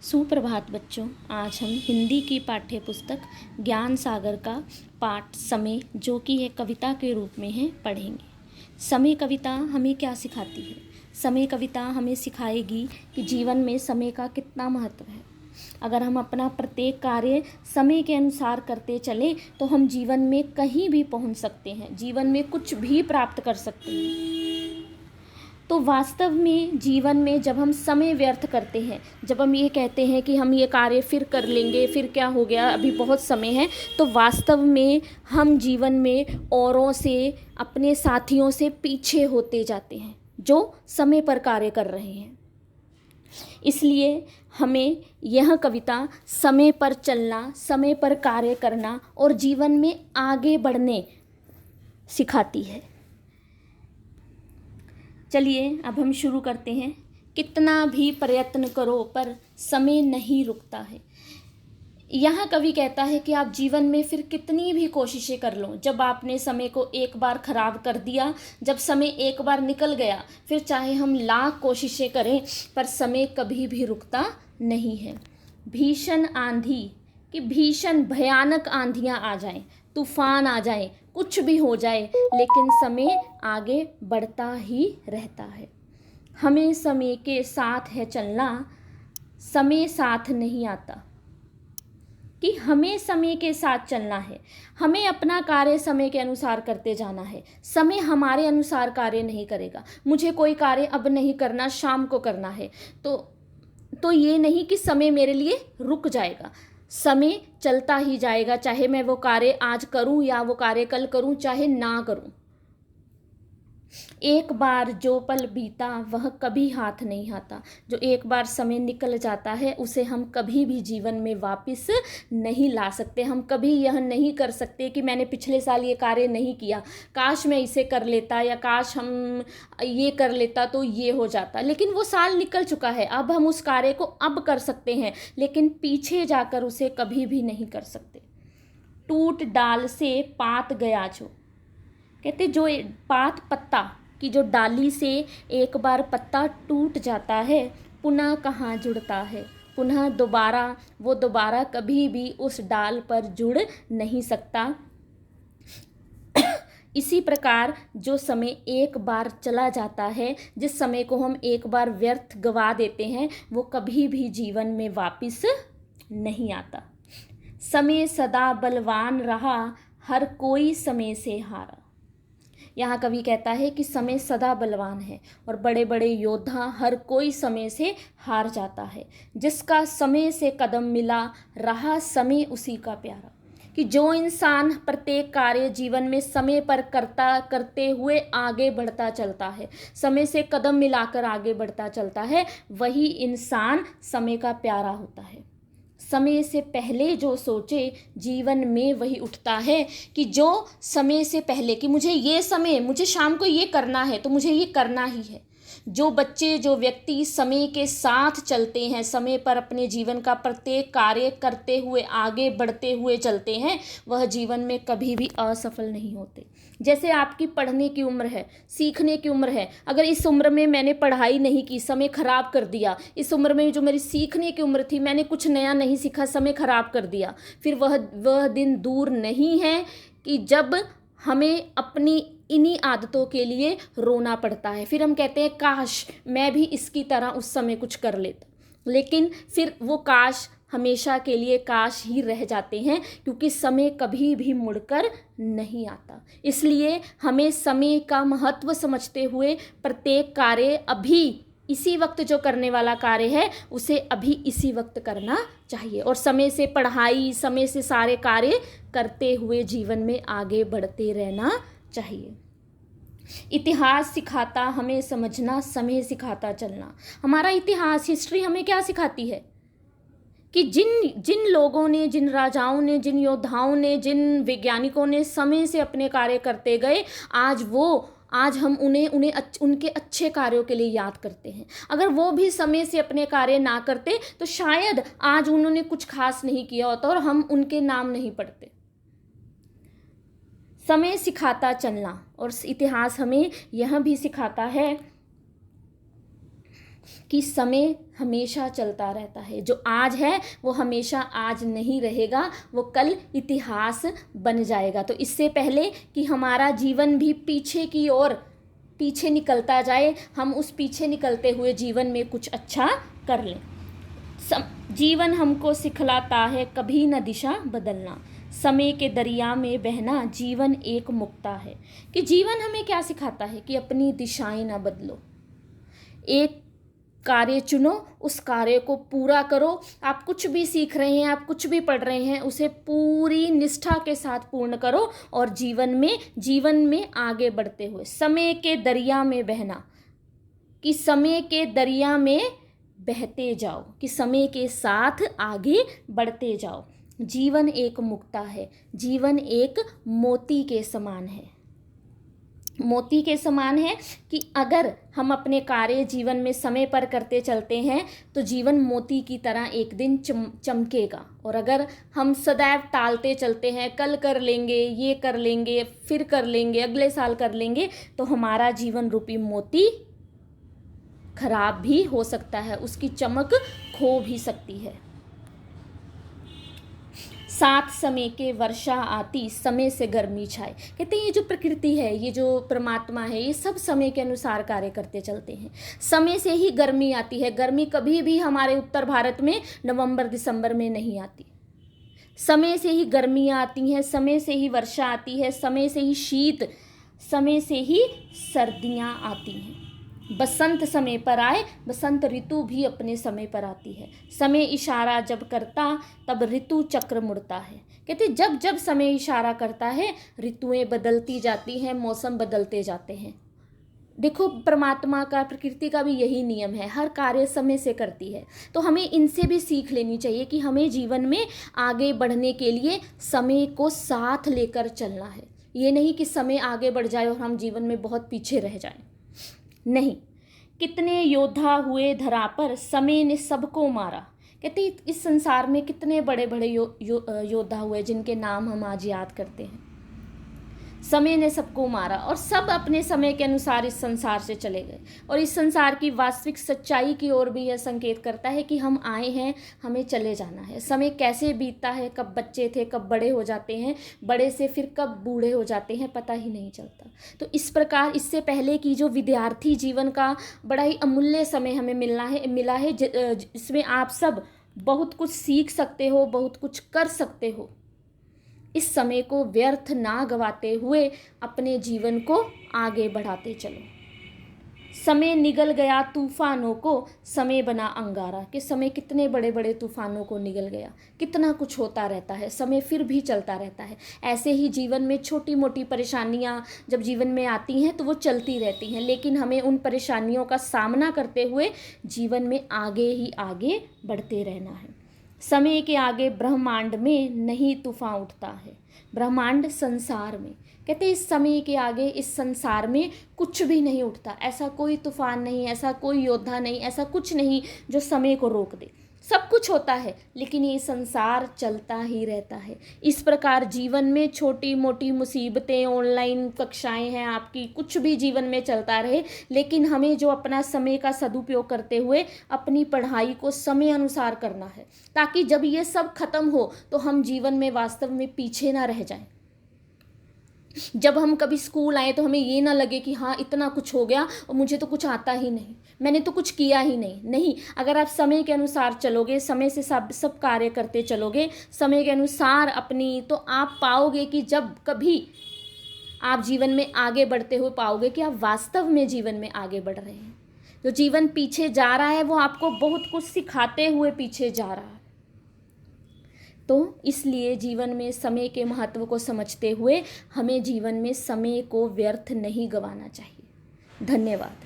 सुप्रभात बच्चों। आज हम हिंदी की पाठ्य पुस्तक ज्ञान सागर का पाठ समय, जो कि एक कविता के रूप में है, पढ़ेंगे। समय कविता हमें क्या सिखाती है? समय कविता हमें सिखाएगी कि जीवन में समय का कितना महत्व है। अगर हम अपना प्रत्येक कार्य समय के अनुसार करते चले तो हम जीवन में कहीं भी पहुंच सकते हैं, जीवन में कुछ भी प्राप्त कर सकते हैं। तो वास्तव में जीवन में जब हम समय व्यर्थ करते हैं, जब हम ये कहते हैं कि हम ये कार्य फिर कर लेंगे, फिर क्या हो गया, अभी बहुत समय है, तो वास्तव में हम जीवन में औरों से, अपने साथियों से पीछे होते जाते हैं जो समय पर कार्य कर रहे हैं। इसलिए हमें यह कविता समय पर चलना, समय पर कार्य करना और जीवन में आगे बढ़ने सिखाती है। चलिए अब हम शुरू करते हैं। कितना भी प्रयत्न करो पर समय नहीं रुकता है। यहाँ कवि कहता है कि आप जीवन में फिर कितनी भी कोशिशें कर लो, जब आपने समय को एक बार खराब कर दिया, जब समय एक बार निकल गया, फिर चाहे हम लाख कोशिशें करें पर समय कभी भी रुकता नहीं है। भीषण आंधी, कि भीषण भयानक आंधियाँ आ जाएं, तूफान आ जाएं, कुछ भी हो जाए, लेकिन समय आगे बढ़ता ही रहता है। हमें समय के साथ है चलना, समय साथ नहीं आता। कि हमें समय के साथ चलना है, हमें अपना कार्य समय के अनुसार करते जाना है। समय हमारे अनुसार कार्य नहीं करेगा। मुझे कोई कार्य अब नहीं करना, शाम को करना है, तो ये नहीं कि समय मेरे लिए रुक जाएगा। समय चलता ही जाएगा, चाहे मैं वो कार्य आज करूं या वो कार्य कल करूं, चाहे ना करूं। एक बार जो पल बीता वह कभी हाथ नहीं आता। जो एक बार समय निकल जाता है उसे हम कभी भी जीवन में वापस नहीं ला सकते। हम कभी यह नहीं कर सकते कि मैंने पिछले साल ये कार्य नहीं किया, काश मैं इसे कर लेता, या काश हम ये कर लेता तो ये हो जाता। लेकिन वो साल निकल चुका है, अब हम उस कार्य को अब कर सकते हैं, लेकिन पीछे जाकर उसे कभी भी नहीं कर सकते। टूट डाल से पात गया जो, कहते जो पात पत्ता की जो डाली से एक बार पत्ता टूट जाता है, पुनः कहाँ जुड़ता है, पुनः वो दोबारा कभी भी उस डाल पर जुड़ नहीं सकता। इसी प्रकार जो समय एक बार चला जाता है, जिस समय को हम एक बार व्यर्थ गवा देते हैं, वो कभी भी जीवन में वापस नहीं आता। समय सदा बलवान रहा, हर कोई समय से हारा। यहाँ कवि कहता है कि समय सदा बलवान है और बड़े बड़े योद्धा हर कोई समय से हार जाता है। जिसका समय से कदम मिला, रहा समय उसी का प्यारा। कि जो इंसान प्रत्येक कार्य जीवन में समय पर करते हुए आगे बढ़ता चलता है, समय से कदम मिलाकर आगे बढ़ता चलता है, वही इंसान समय का प्यारा होता है। समय से पहले जो सोचे, जीवन में वही उठता है। कि जो समय से पहले, कि मुझे शाम को ये करना है तो मुझे ये करना ही है। जो बच्चे, जो व्यक्ति समय के साथ चलते हैं, समय पर अपने जीवन का प्रत्येक कार्य करते हुए आगे बढ़ते हुए चलते हैं, वह जीवन में कभी भी असफल नहीं होते। जैसे आपकी पढ़ने की उम्र है, सीखने की उम्र है, अगर इस उम्र में मैंने पढ़ाई नहीं की, समय खराब कर दिया, इस उम्र में जो मेरी सीखने की उम्र थी, मैंने कुछ नया नहीं सीखा, समय खराब कर दिया, फिर वह दिन दूर नहीं है कि जब हमें अपनी इन्हीं आदतों के लिए रोना पड़ता है। फिर हम कहते हैं काश मैं भी इसकी तरह उस समय कुछ कर लेता, लेकिन फिर वो काश हमेशा के लिए काश ही रह जाते हैं, क्योंकि समय कभी भी मुड़कर नहीं आता। इसलिए हमें समय का महत्व समझते हुए प्रत्येक कार्य अभी इसी वक्त जो करने वाला कार्य है उसे अभी इसी वक्त करना चाहिए, और समय से पढ़ाई, समय से सारे कार्य करते हुए जीवन में आगे बढ़ते रहना चाहिए। इतिहास सिखाता हमें समझना, समय सिखाता चलना। हमारा इतिहास, हिस्ट्री हमें क्या सिखाती है? कि जिन लोगों ने, जिन राजाओं ने, जिन योद्धाओं ने, जिन वैज्ञानिकों ने समय से अपने कार्य करते गए, आज हम उन्हें उनके अच्छे कार्यों के लिए याद करते हैं। अगर वो भी समय से अपने कार्य ना करते तो शायद आज उन्होंने कुछ खास नहीं किया होता और हम उनके नाम नहीं पढ़ते। समय सिखाता चलना, और इतिहास हमें यह भी सिखाता है कि समय हमेशा चलता रहता है। जो आज है वो हमेशा आज नहीं रहेगा, वो कल इतिहास बन जाएगा। तो इससे पहले कि हमारा जीवन भी पीछे की ओर पीछे निकलता जाए, हम उस पीछे निकलते हुए जीवन में कुछ अच्छा कर लें। जीवन हमको सिखलाता है कभी न दिशा बदलना, समय के दरिया में बहना जीवन एक मुक्ता है। कि जीवन हमें क्या सिखाता है कि अपनी दिशाएं ना बदलो। एक कार्य चुनो, उस कार्य को पूरा करो। आप कुछ भी सीख रहे हैं, आप कुछ भी पढ़ रहे हैं, उसे पूरी निष्ठा के साथ पूर्ण करो और जीवन में आगे बढ़ते हुए समय के दरिया में बहना, कि समय के दरिया में बहते जाओ, कि समय के साथ आगे बढ़ते जाओ। जीवन एक मुक्ता है, जीवन एक मोती के समान है। मोती के समान है कि अगर हम अपने कार्य जीवन में समय पर करते चलते हैं तो जीवन मोती की तरह एक दिन चमकेगा। और अगर हम सदैव टालते चलते हैं, कल कर लेंगे, ये कर लेंगे, फिर कर लेंगे, अगले साल कर लेंगे, तो हमारा जीवन रूपी मोती खराब भी हो सकता है, उसकी चमक खो भी सकती है। साथ समय के वर्षा आती, समय से गर्मी छाए। कहते हैं ये जो प्रकृति है, ये जो परमात्मा है, ये सब समय के अनुसार कार्य करते चलते हैं। समय से ही गर्मी आती है। गर्मी कभी भी हमारे उत्तर भारत में नवंबर दिसंबर में नहीं आती। समय से ही गर्मियाँ आती हैं, समय से ही वर्षा आती है, समय से ही शीत, समय से ही सर्दियाँ आती हैं। बसंत समय पर आए, बसंत ऋतु भी अपने समय पर आती है। समय इशारा जब करता तब ऋतु चक्र मुड़ता है। कहते जब जब समय इशारा करता है ऋतुएं बदलती जाती हैं, मौसम बदलते जाते हैं। देखो परमात्मा का, प्रकृति का भी यही नियम है, हर कार्य समय से करती है। तो हमें इनसे भी सीख लेनी चाहिए कि हमें जीवन में आगे बढ़ने के लिए समय को साथ लेकर चलना है। ये नहीं कि समय आगे बढ़ जाए और हम जीवन में बहुत पीछे रह जाएं। नहीं, कितने योद्धा हुए धरा पर, समय ने सबको मारा। कहते इस संसार में कितने बड़े बड़े योद्धा हुए जिनके नाम हम आज याद करते हैं। समय ने सबको मारा और सब अपने समय के अनुसार इस संसार से चले गए। और इस संसार की वास्तविक सच्चाई की ओर भी यह संकेत करता है कि हम आए हैं, हमें चले जाना है। समय कैसे बीतता है, कब बच्चे थे कब बड़े हो जाते हैं, बड़े से फिर कब बूढ़े हो जाते हैं, पता ही नहीं चलता। तो इस प्रकार इससे पहले की जो विद्यार्थी जीवन का बड़ा ही अमूल्य समय हमें मिला है जिसमें आप सब बहुत कुछ सीख सकते हो, बहुत कुछ कर सकते हो। इस समय को व्यर्थ ना गवाते हुए अपने जीवन को आगे बढ़ाते चलो। समय निगल गया तूफानों को, समय बना अंगारा। कि समय कितने बड़े बड़े तूफानों को निगल गया, कितना कुछ होता रहता है, समय फिर भी चलता रहता है। ऐसे ही जीवन में छोटी मोटी परेशानियां जब जीवन में आती हैं तो वो चलती रहती हैं, लेकिन हमें उन परेशानियों का सामना करते हुए जीवन में आगे ही आगे बढ़ते रहना है। समय के आगे ब्रह्मांड में नहीं तूफान उठता है। ब्रह्मांड संसार में, कहते इस समय के आगे इस संसार में कुछ भी नहीं उठता। ऐसा कोई तूफान नहीं, ऐसा कोई योद्धा नहीं, ऐसा कुछ नहीं जो समय को रोक दे। सब कुछ होता है लेकिन ये संसार चलता ही रहता है। इस प्रकार जीवन में छोटी मोटी मुसीबतें, ऑनलाइन कक्षाएं हैं आपकी, कुछ भी जीवन में चलता रहे, लेकिन हमें जो अपना समय का सदुपयोग करते हुए अपनी पढ़ाई को समय अनुसार करना है, ताकि जब ये सब खत्म हो तो हम जीवन में वास्तव में पीछे ना रह जाएं। जब हम कभी स्कूल आए तो हमें ये ना लगे कि हाँ इतना कुछ हो गया और मुझे तो कुछ आता ही नहीं, मैंने तो कुछ किया ही नहीं। अगर आप समय के अनुसार चलोगे, समय से सब कार्य करते चलोगे, समय के अनुसार अपनी, तो आप पाओगे कि जब कभी आप जीवन में आगे बढ़ते हुए पाओगे कि आप वास्तव में जीवन में आगे बढ़ रहे हैं। जो जीवन पीछे जा रहा है वो आपको बहुत कुछ सिखाते हुए पीछे जा रहा है। तो इसलिए जीवन में समय के महत्व को समझते हुए हमें जीवन में समय को व्यर्थ नहीं गंवाना चाहिए। धन्यवाद।